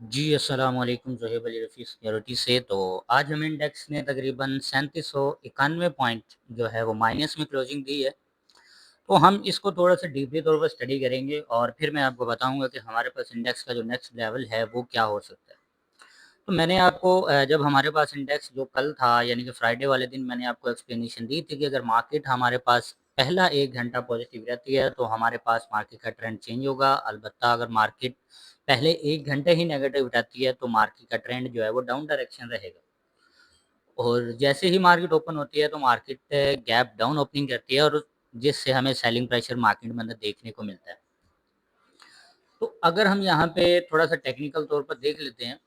जी, अस्सलाम वालेकुम ज़ोहेब अली रफ़ी सिक्योरिटी से। तो आज हम इंडेक्स ने तकरीबन 3791 पॉइंट जो है वो माइनस में क्लोजिंग दी है। तो हम इसको थोड़ा-सा डीपली तौर पर स्टडी करेंगे और फिर मैं आपको बताऊँगा कि हमारे पास इंडेक्स का जो नेक्स्ट लेवल है वो क्या हो सकता है। तो मैंने आपको जब हमारे पास इंडेक्स जो कल था यानी कि फ्राइडे वाले दिन मैंने आपको एक्सप्लेनेशन दी थी कि अगर मार्केट हमारे पास पहला 1 घंटा पॉजिटिव रहती है तो हमारे पास मार्केट का ट्रेंड चेंज होगा। अलबत्ता अगर मार्केट पहले 1 घंटे ही नेगेटिव रहती है तो मार्केट का ट्रेंड जो है वो डाउन डायरेक्शन रहेगा। और जैसे ही मार्केट ओपन होती है तो मार्केट गैप डाउन ओपनिंग करती है और जिससे हमें सेलिंग प्रेशर मार्केट में अंदर देखने को मिलता है। तो अगर हम यहाँ पे थोड़ा-सा टेक्निकल तौर पर देख लेते हैं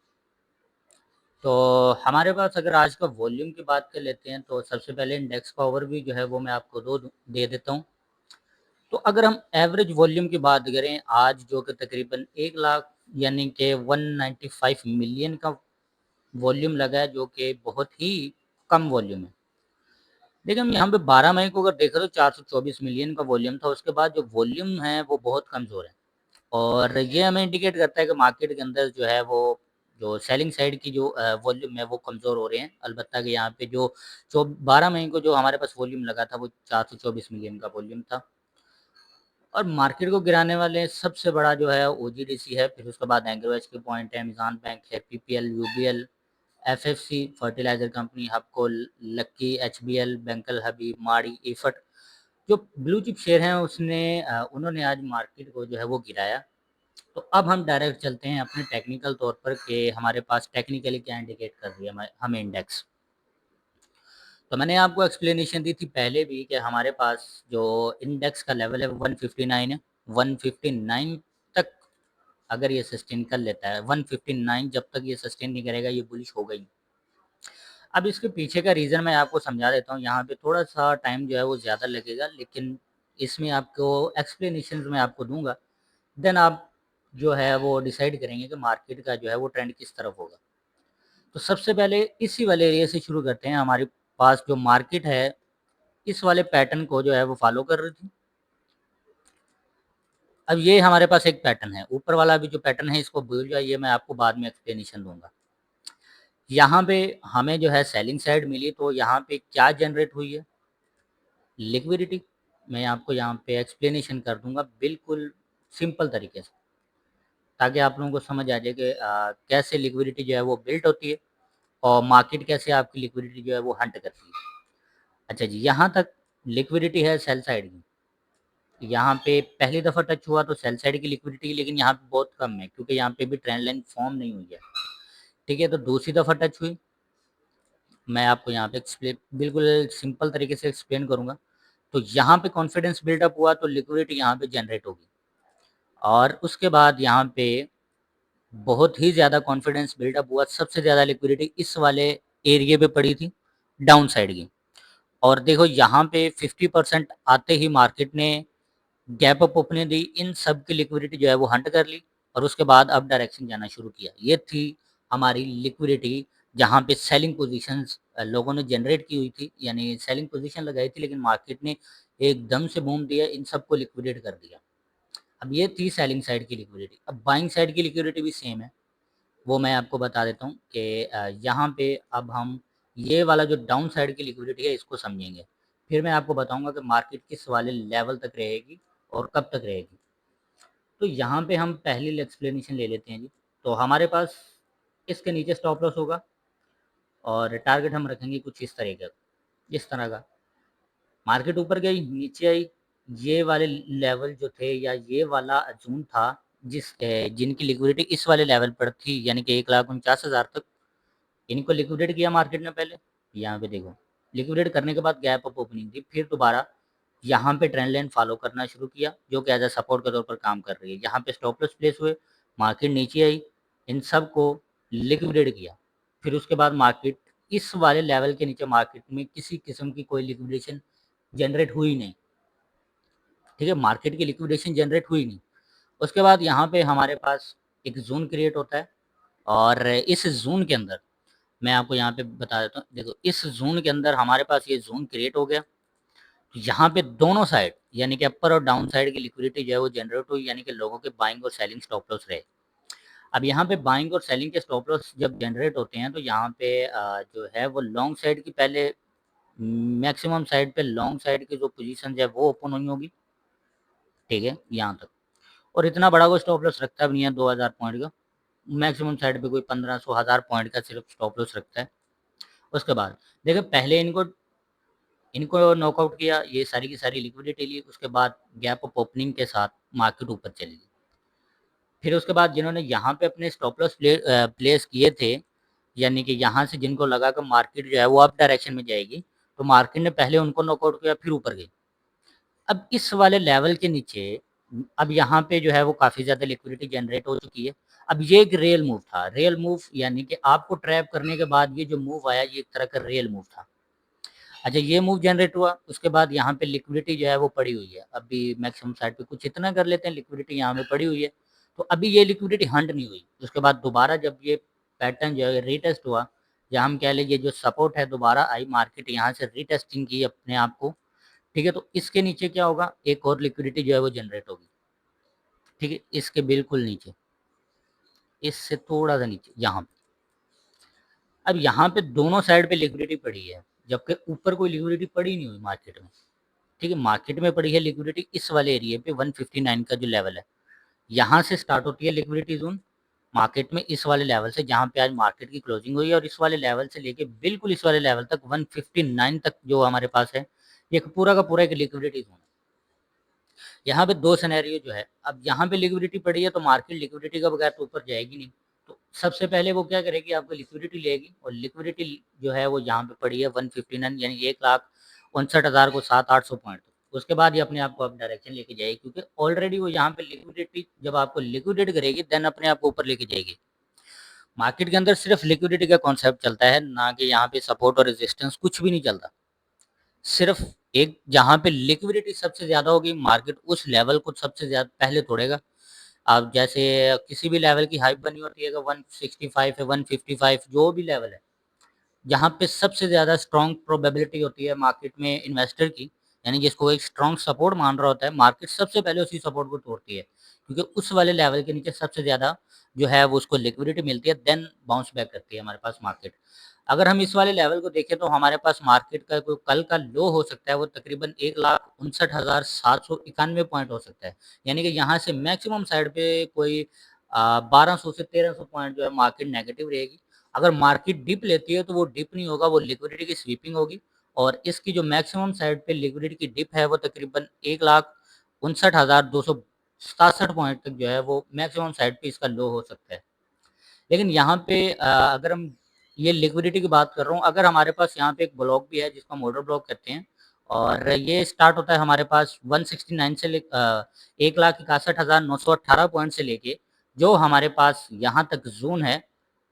तो हमारे पास अगर आज का वॉल्यूम की बात कर लेते हैं तो सबसे पहले इंडेक्स का ओवरव्यू जो है वो मैं आपको दे देता हूँ। तो अगर हम एवरेज वॉल्यूम की बात करें आज जो कि तकरीबन 1 लाख यानी कि 195 मिलियन का वॉल्यूम लगा है जो कि बहुत ही कम वॉल्यूम है। देखिए हम यहाँ पे 12 मई को अगर देखें तो 424 मिलियन का वॉल्यूम था, उसके बाद जो वॉल्यूम है वो बहुत कमज़ोर है। और ये हमें इंडिकेट करता है कि मार्केट के अंदर जो है वो जो सेलिंग साइड की जो वॉल्यूम है वो कमज़ोर हो रहे हैं। अलबत्ता कि यहाँ पे जो 12 मई को जो हमारे पास वॉल्यूम लगा था वो 424 मिलियन का वॉल्यूम था। और मार्केट को गिराने वाले सबसे बड़ा जो है ओजीडीसी है, फिर उसके बाद एग्रो एचके पॉइंट है, अमेज़न बैंक है, PPL, UBL, FFC, fertiliser company, Hubco, Lucky, HBL, bank al Habib, Mari, इफट जो ब्लू चिप शेयर हैं उन्होंने आज मार्केट को जो है वो गिराया। तो अब हम डायरेक्ट चलते हैं अपने टेक्निकल तौर पर कि हमारे पास टेक्निकली क्या इंडिकेट कर रही है हमें इंडेक्स। तो मैंने आपको एक्सप्लेनेशन दी थी पहले भी कि हमारे पास जो इंडेक्स का लेवल है 159 है। 159 तक अगर ये सस्टेन कर लेता है, 159 जब तक ये सस्टेन नहीं करेगा ये बुलिश होगा ही। अब इसके पीछे का रीज़न मैं आपको समझा देता हूँ। यहाँ पे थोड़ा-सा टाइम जो है वो ज़्यादा लगेगा, लेकिन इसमें आपको एक्सप्लेनेशंस मैं आपको दूँगा। देन आप जो है वो डिसाइड करेंगे कि मार्केट का जो है वो ट्रेंड किस तरफ होगा। तो सबसे पहले इसी वाले एरिया से शुरू करते हैं। हमारे पास जो मार्केट है, इस वाले पैटर्न को जो है वो फ़ॉलो कर रही थी। अब ये हमारे पास एक पैटर्न है, ऊपर वाला भी जो पैटर्न है इसको भूल जाइए, मैं आपको बाद में एक्सप्लेनेशन दूँगा। यहाँ पे हमें जो है सेलिंग साइड मिली तो यहाँ पे क्या जनरेट हुई है? लिक्विडिटी। मैं आपको यहाँ पे एक्सप्लेनेशन कर दूँगा बिल्कुल सिंपल तरीके से, ताकि आप लोगों को समझ आ जाए कि कैसे लिक्विडिटी जो है वो बिल्ड होती है और मार्केट कैसे आपकी लिक्विडिटी जो है वो हंट करती है। अच्छा जी, यहाँ तक लिक्विडिटी है सेल साइड की। यहाँ पे पहली दफ़ा टच हुआ तो सेल साइड की लिक्विडिटी, लेकिन यहाँ पे बहुत कम है क्योंकि यहाँ पे भी ट्रेंड लाइन फॉर्म नहीं हुई है। ठीक है, तो दूसरी दफ़ा टच हुई, मैं आपको यहाँ पे एक्सप्लेन बिल्कुल सिंपल तरीके से एक्सप्लेन करूँगा। तो यहाँ पे कॉन्फिडेंस बिल्डअप हुआ तो लिक्विडिटी यहाँ पे जनरेट होगी और उसके बाद यहाँ पे बहुत ही ज़्यादा कॉन्फिडेंस बिल्डअप हुआ। सबसे ज़्यादा लिक्विडिटी इस वाले एरिया पे पड़ी थी, डाउन साइड की। और देखो यहाँ पे 50% आते ही मार्केट ने गैप अप ओपनिंग दी, इन सब की लिक्विडिटी जो है वो हंट कर ली और उसके बाद अप डायरेक्शन जाना शुरू किया। ये थी हमारी लिक्विडिटी, जहाँ पे सेलिंग पोजीशंस लोगों ने जनरेट की हुई थी, यानी सेलिंग पोजीशन लगाई थी, लेकिन मार्केट ने एकदम से बूम दिया, इन सबको लिक्विडेट कर दिया। अब ये थी सेलिंग साइड की लिक्विडिटी। अब बाइंग साइड की लिक्विडिटी भी सेम है, वो मैं आपको बता देता हूँ कि यहाँ पे अब हम ये वाला जो डाउन साइड की लिक्विडिटी है इसको समझेंगे। फिर मैं आपको बताऊँगा कि मार्केट किस वाले लेवल तक रहेगी और कब तक रहेगी। तो यहाँ पे हम पहली एक्सप्लेनेशन ले लेते हैं जी। तो हमारे पास इसके नीचे स्टॉप लॉस होगा और टारगेट हम रखेंगे कुछ इस तरह का। मार्केट ऊपर गई, नीचे आई, ये वाले लेवल जो थे या ये वाला ज़ोन था जिनकी लिक्विडिटी इस वाले लेवल पर थी यानी कि 1,49,000 तक, इनको लिक्विडेट किया मार्केट ने पहले। यहाँ पे देखो, लिक्विडेट करने के बाद गैप अप ओपनिंग थी, फिर दोबारा यहाँ पे ट्रेंड लाइन फॉलो करना शुरू किया जो कि एज अ सपोर्ट के तौर पर काम कर रही है। यहाँ पे स्टॉप लॉस प्लेस हुए, मार्केट नीचे आई, इन सब को लिक्विडेट किया। फिर उसके बाद मार्केट इस वाले लेवल के नीचे मार्केट में किसी किस्म की कोई लिक्विडेशन जनरेट हुई नहीं। ठीक है, मार्केट की लिक्विडेशन जनरेट हुई नहीं। उसके बाद यहाँ पे हमारे पास एक जोन क्रिएट होता है और इस जोन के अंदर मैं आपको यहाँ पे बता देता हूँ। देखो इस जोन के अंदर हमारे पास ये जोन क्रिएट हो गया। तो यहाँ पे दोनों साइड यानी कि अपर और डाउन साइड की लिक्विडिटी जो है वो जनरेट हुई, यानी कि लोगों के बाइंग और सेलिंग स्टॉप लॉस रहे। अब यहाँ पे बाइंग और सेलिंग के स्टॉप लॉस जब जनरेट होते हैं तो यहाँ पे जो है वो लॉन्ग साइड की पहले मैक्सिमम साइड पे लॉन्ग साइड की जो पोजीशन है वो ओपन हुई होगी, ठीक है, यहाँ तक। और इतना बड़ा कोई स्टॉप लॉस रखता भी नहीं है 2000 पॉइंट का, मैक्सिमम साइड पे कोई 1500 1000 पॉइंट का सिर्फ स्टॉप लॉस रखता है। उसके बाद देखिए पहले इनको इनको नॉकआउट किया, ये सारी की सारी लिक्विडिटी ली, उसके बाद गैप अप ओपनिंग के साथ मार्केट ऊपर चली गई। फिर उसके बाद जिन्होंने यहाँ पे अपने स्टॉप लॉस प्लेस किए थे, यानी कि यहाँ से जिनको लगा कि मार्केट जो है वो अप डायरेक्शन में जाएगी, तो मार्केट ने पहले उनको नॉकआउट किया फिर ऊपर गई। अब इस वाले लेवल के नीचे अब यहाँ पे जो है वो काफ़ी ज़्यादा लिक्विडिटी जनरेट हो चुकी है। अब ये एक रियल मूव था, रियल मूव यानी कि आपको ट्रैप करने के बाद ये जो मूव आया ये एक तरह का रियल मूव था। अच्छा ये मूव जनरेट हुआ, उसके बाद यहाँ पे लिक्विडिटी जो है वो पड़ी हुई है, अभी मैक्सिमम साइड पे कुछ इतना कर लेते हैं, लिक्विडिटी यहाँ पे पड़ी हुई है, तो अभी ये लिक्विडिटी हंट नहीं हुई। उसके बाद दोबारा जब ये पैटर्न जो है रीटेस्ट हुआ, या हम कह लीजिए जो सपोर्ट है दोबारा आई, मार्केट यहाँ से रीटेस्टिंग की अपने आप को, ठीक है, तो इसके नीचे क्या होगा, एक और लिक्विडिटी जो है वो जनरेट होगी, ठीक है, इसके बिल्कुल नीचे, इससे थोड़ा सा नीचे यहाँ पे। अब यहाँ पे दोनों साइड पे लिक्विडिटी पड़ी है, जबकि ऊपर कोई लिक्विडिटी पड़ी नहीं हुई मार्केट में, ठीक है, मार्केट में पड़ी है लिक्विडिटी इस वाले एरिया पे 159 का जो लेवल है, यहाँ से स्टार्ट होती है लिक्विडिटी जोन मार्केट में, इस वाले लेवल से जहाँ पे आज मार्केट की क्लोजिंग हुई है, और इस वाले लेवल से लेके बिल्कुल इस वाले लेवल तक 159 तक जो हमारे पास है, ये पूरा का पूरा एक लिक्विडिटी जोन है। यहाँ पे दो सिनेरियो जो है, अब यहाँ पे लिक्विडिटी पड़ी है तो मार्केट लिक्विडिटी का बगैर तो ऊपर जाएगी नहीं, तो सबसे पहले वो क्या करेगी, आपको लिक्विडिटी लेगी, और लिक्विडिटी जो है वो यहाँ पे पड़ी है 159 यानी 1,59,000 को 700-800 पॉइंट। उसके बाद ये अपने आप को अप डायरेक्शन लेके जाएगी, क्योंकि ऑलरेडी वो यहाँ पे लिक्विडिटी जब आपको लिक्विडेट करेगी देन अपने आप को ऊपर लेके जाएगी। मार्केट के अंदर सिर्फ लिक्विडिटी का कॉन्सेप्ट चलता है, ना कि यहाँ पे सपोर्ट और रेजिस्टेंस कुछ भी नहीं चलता। सिर्फ एक जहाँ पे लिक्विडिटी सबसे ज़्यादा होगी मार्केट उस लेवल को सबसे ज़्यादा पहले तोड़ेगा। अब जैसे किसी भी लेवल की हाइप बनी होती है कि 165 है, 155 जो भी लेवल है, जहाँ पे सबसे ज़्यादा स्ट्रॉन्ग प्रोबेबिलिटी होती है मार्केट में इन्वेस्टर की, यानी जिसको एक स्ट्रॉन्ग सपोर्ट मान रहा होता है, मार्केट सबसे पहले उसी सपोर्ट को तोड़ती है, क्योंकि उस वाले लेवल के नीचे सबसे ज़्यादा जो है वो उसको लिक्विडिटी मिलती है, देन बाउंस बैक करती है हमारे पास मार्केट। अगर हम इस वाले लेवल को देखें तो हमारे पास मार्केट का कोई कल का लो हो सकता है, वो तकरीबन 1,59,791 पॉइंट हो सकता है, यानी कि यहाँ से मैक्सिमम साइड पे कोई 1200 से 1300 पॉइंट जो है मार्केट नेगेटिव रहेगी। अगर मार्केट डिप लेती है तो वो डिप नहीं होगा, वो लिक्विडिटी की स्वीपिंग होगी, और इसकी जो मैक्सिमम साइड पे लिक्विडिटी की डिप है वो तकरीबन 1,59,267 पॉइंट तक जो है वो मैक्सिमम साइड पे इसका लो हो सकता है। लेकिन यहाँ पे अगर हम ये लिक्विडिटी की बात कर रहा हूँ, अगर हमारे पास यहाँ पे एक ब्लॉक भी है जिसको हम ऑर्डर ब्लॉक कहते हैं, और ये स्टार्ट होता है हमारे पास 169 से 1,61,918 पॉइंट से लेके जो हमारे पास यहाँ तक जोन है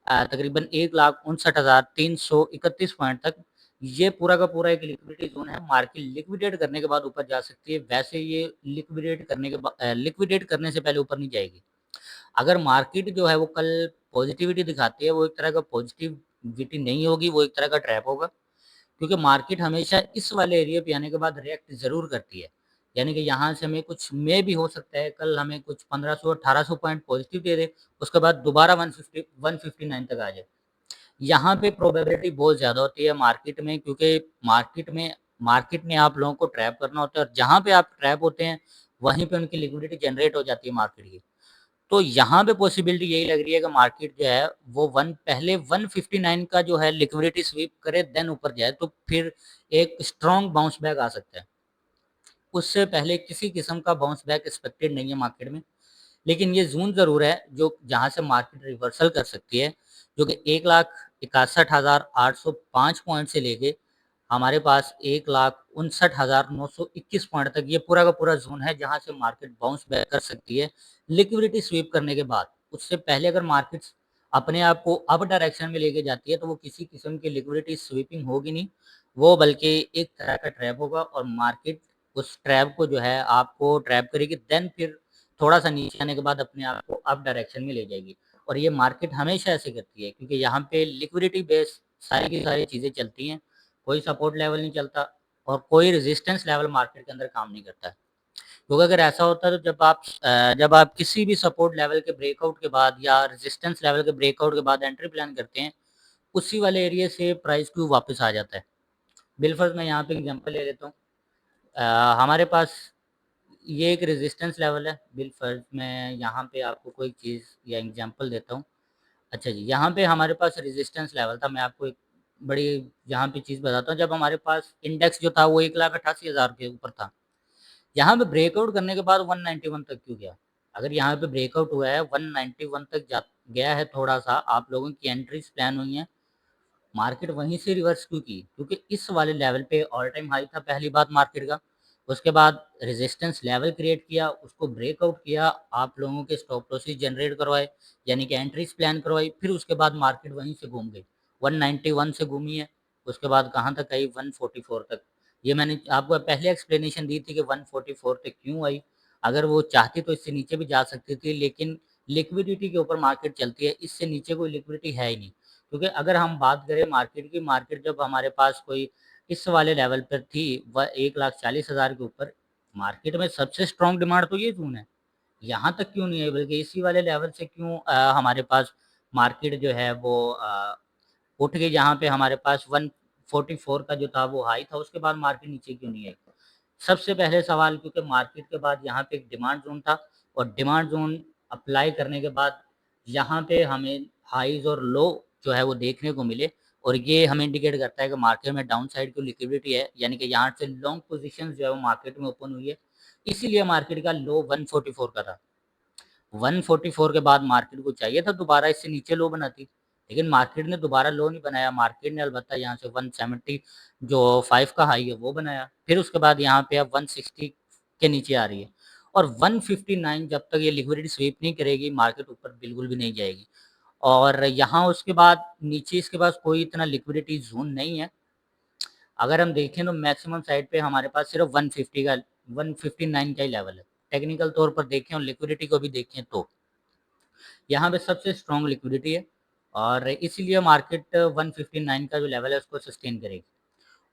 तकरीबन 1,59,331 पॉइंट तक, ये पूरा का पूरा एक लिक्विडिटी जोन है। मार्केट लिक्विडेट करने के बाद ऊपर जा सकती है, वैसे ये लिक्विडेट करने से पहले ऊपर नहीं जाएगी। अगर मार्केट जो है वो कल पॉजिटिविटी दिखाती है, वो एक तरह का पॉजिटिविटी नहीं होगी, वो एक तरह का ट्रैप होगा, क्योंकि मार्केट हमेशा इस वाले एरिया पे आने के बाद रिएक्ट ज़रूर करती है, यानी कि यहाँ से हमें कुछ में भी हो सकता है कल हमें कुछ 1500-1800 पॉइंट पॉजिटिव दे दे, उसके बाद दोबारा 159 तक आ जाए। यहाँ पे प्रोबेबिलिटी बहुत ज़्यादा होती है मार्केट में, क्योंकि मार्केट ने आप लोगों को ट्रैप करना होता है, और जहाँ पे आप ट्रैप होते हैं वहीं पे उनकी लिक्विडिटी जनरेट हो जाती है मार्केट की। तो यहाँ पे पॉसिबिलिटी यही लग रही है कि मार्केट जो है वो पहले 159 का जो है लिक्विडिटी स्वीप करे देन ऊपर जाए, तो फिर एक स्ट्रॉन्ग बाउंस बैक आ सकता है। उससे पहले किसी किस्म का बाउंस बैक एक्सपेक्टेड नहीं है मार्केट में, लेकिन ये ज़ोन ज़रूर है जो जहाँ से मार्केट रिवर्सल कर सकती है, जो कि 1,61,805 पॉइंट से लेके हमारे पास 1,59,921 पॉइंट तक ये पूरा का पूरा ज़ोन है, जहाँ से मार्केट बाउंस बैक कर सकती है लिक्विडिटी स्वीप करने के बाद। उससे पहले अगर मार्केट अपने आप को अप डायरेक्शन में लेके जाती है तो वो किसी किस्म की लिक्विडिटी स्वीपिंग होगी नहीं, वो बल्कि एक तरह का ट्रैप होगा, और मार्केट उस ट्रैप को जो है आपको ट्रैप करेगी, देन फिर थोड़ा सा नीचे आने के बाद अपने आप को अप डायरेक्शन में ले जाएगी। और ये मार्केट हमेशा ऐसे करती है, क्योंकि यहाँ पे लिक्विडिटी बेस सारी की सारी चीज़ें चलती हैं, कोई सपोर्ट लेवल नहीं चलता और कोई रेजिस्टेंस लेवल मार्केट के अंदर काम नहीं करता है। क्योंकि अगर ऐसा होता है तो जब आप किसी भी सपोर्ट लेवल के ब्रेकआउट के बाद या रेजिस्टेंस लेवल के ब्रेकआउट के बाद एंट्री प्लान करते हैं, उसी वाले एरिया से प्राइस क्यों वापस आ जाता है। बिलफर्ज मैं यहाँ पे एग्जांपल ले लेता हूँ। हमारे पास ये एक रेजिस्टेंस लेवल है। बिलफर्ज मैं यहाँ पे आपको कोई चीज़ या एग्जांपल देता हूँ। अच्छा जी, यहाँ पे हमारे पास रेजिस्टेंस लेवल था। मैं आपको एक बड़ी यहाँ पे चीज़ बताता हूँ। जब हमारे पास इंडेक्स जो था वो 1,88,000 के ऊपर था। यहाँ पे ब्रेकआउट करने के बाद 191 तक क्यों गया? अगर यहाँ पे ब्रेकआउट हुआ है 191 तक जा गया है, थोड़ा सा आप लोगों की एंट्रीज प्लान हुई हैं, मार्केट वहीं से रिवर्स क्यों की? क्योंकि इस वाले लेवल पे ऑल टाइम हाई था पहली बात मार्केट का। उसके बाद रेजिस्टेंस लेवल क्रिएट किया, उसको ब्रेकआउट किया, आप लोगों के स्टॉप लॉसेस जनरेट करवाए, यानी कि एंट्रीज प्लान करवाई, फिर उसके बाद मार्केट वहीं से घूम गई, 191 से घूमी है। उसके बाद कहाँ तक आई? 144 तक। ये मैंने आपको पहले एक्सप्लेनेशन दी थी कि 144 तक क्यों आई। अगर वो चाहती तो इससे नीचे भी जा सकती थी, लेकिन लिक्विडिटी के ऊपर मार्केट चलती है, इससे नीचे कोई लिक्विडिटी है ही नहीं। क्योंकि अगर हम बात करें मार्केट की, मार्केट जब हमारे पास कोई इस वाले लेवल पर थी, वह 1,40,000 के ऊपर, मार्केट में सबसे स्ट्रॉन्ग डिमांड तो ये जून है। यहाँ तक क्यों नहीं है, बल्कि इसी वाले लेवल से क्यों हमारे पास मार्केट जो है वो उठ गई, जहाँ पे हमारे पास 144 का जो था वो हाई था, उसके बाद मार्केट नीचे क्यों नहीं आई? सबसे पहले सवाल, क्योंकि मार्केट के बाद यहाँ पे एक डिमांड जोन था, और डिमांड जोन अप्लाई करने के बाद यहाँ पे हमें हाईज और लो जो है वो देखने को मिले, और ये हमें इंडिकेट करता है कि मार्केट में डाउन साइड की लिक्विडिटी है, यानी कि यहाँ से लॉन्ग पोजीशन जो है वो मार्केट में ओपन हुई है। इसीलिए मार्केट का लो 144 का था। 144 के बाद मार्केट को चाहिए था दोबारा इससे नीचे लो बनाती, लेकिन मार्केट ने दोबारा लो नहीं बनाया। मार्केट ने अलबत्ता यहाँ से 170 जो 5 का हाई है वो बनाया, फिर उसके बाद यहाँ पे अब 160 के नीचे आ रही है, और 159 जब तक ये लिक्विडिटी स्वीप नहीं करेगी, मार्केट ऊपर बिल्कुल भी नहीं जाएगी। और यहाँ उसके बाद नीचे इसके पास कोई इतना लिक्विडिटी जोन नहीं है। अगर हम देखें तो मैक्सिमम साइड पे हमारे पास सिर्फ 150 का 159 का ही लेवल है। टेक्निकल तौर पर देखें और लिक्विडिटी को भी देखें तो यहाँ पे सबसे स्ट्रॉन्ग लिक्विडिटी है, और इसीलिए मार्केट 159 का जो लेवल है उसको सस्टेन करेगी।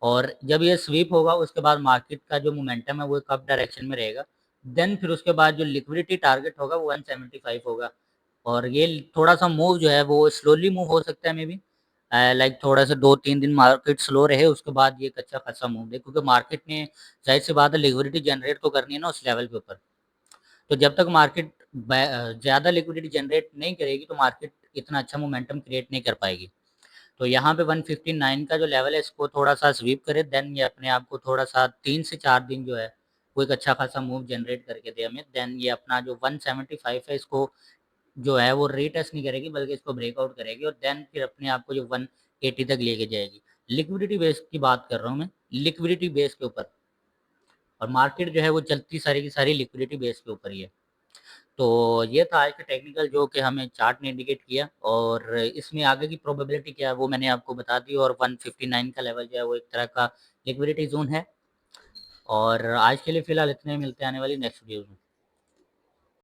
और जब ये स्वीप होगा उसके बाद मार्केट का जो मोमेंटम है वो एक अप डायरेक्शन में रहेगा। देन फिर उसके बाद जो लिक्विडिटी टारगेट होगा वो 175 होगा, और ये थोड़ा सा मूव जो है वो स्लोली मूव हो सकता है मे बी, लाइक थोड़ा सा 2-3 दिन मार्केट स्लो रहे, उसके बाद ये अच्छा खासा मूव दे, क्योंकि मार्केट ने जाहिर सी बात है लिक्विडिटी जनरेट तो करनी है ना उस लेवल के ऊपर। तो जब तक मार्केट ज़्यादा लिक्विडिटी जनरेट नहीं करेगी तो मार्केट इतना अच्छा मोमेंटम क्रिएट नहीं कर पाएगी। तो यहाँ पे 159 का जो लेवल है इसको थोड़ा सा स्वीप करे, देन ये अपने आप को थोड़ा सा 3 से 4 दिन जो है वो एक अच्छा खासा मूव जनरेट करके दे हमें, देन ये अपना जो 175 है इसको जो है वो रीटेस्ट नहीं करेगी, बल्कि इसको ब्रेकआउट करेगी, और देन फिर अपने आप को जो 180 तक लेके जाएगी। लिक्विडिटी बेस की बात कर रहा हूँ मैं, लिक्विडिटी बेस के ऊपर, और मार्केट जो है वो चलती सारी की सारी लिक्विडिटी बेस के ऊपर ही है। तो ये था आज का टेक्निकल जो कि हमें चार्ट ने इंडिकेट किया, और इसमें आगे की प्रोबेबिलिटी क्या है वो मैंने आपको बता दी, और 159 का लेवल जो है वो एक तरह का लिक्विडिटी जोन है। और आज के लिए फिलहाल इतने, मिलते हैं आने वाली नेक्स्ट वीडियो में।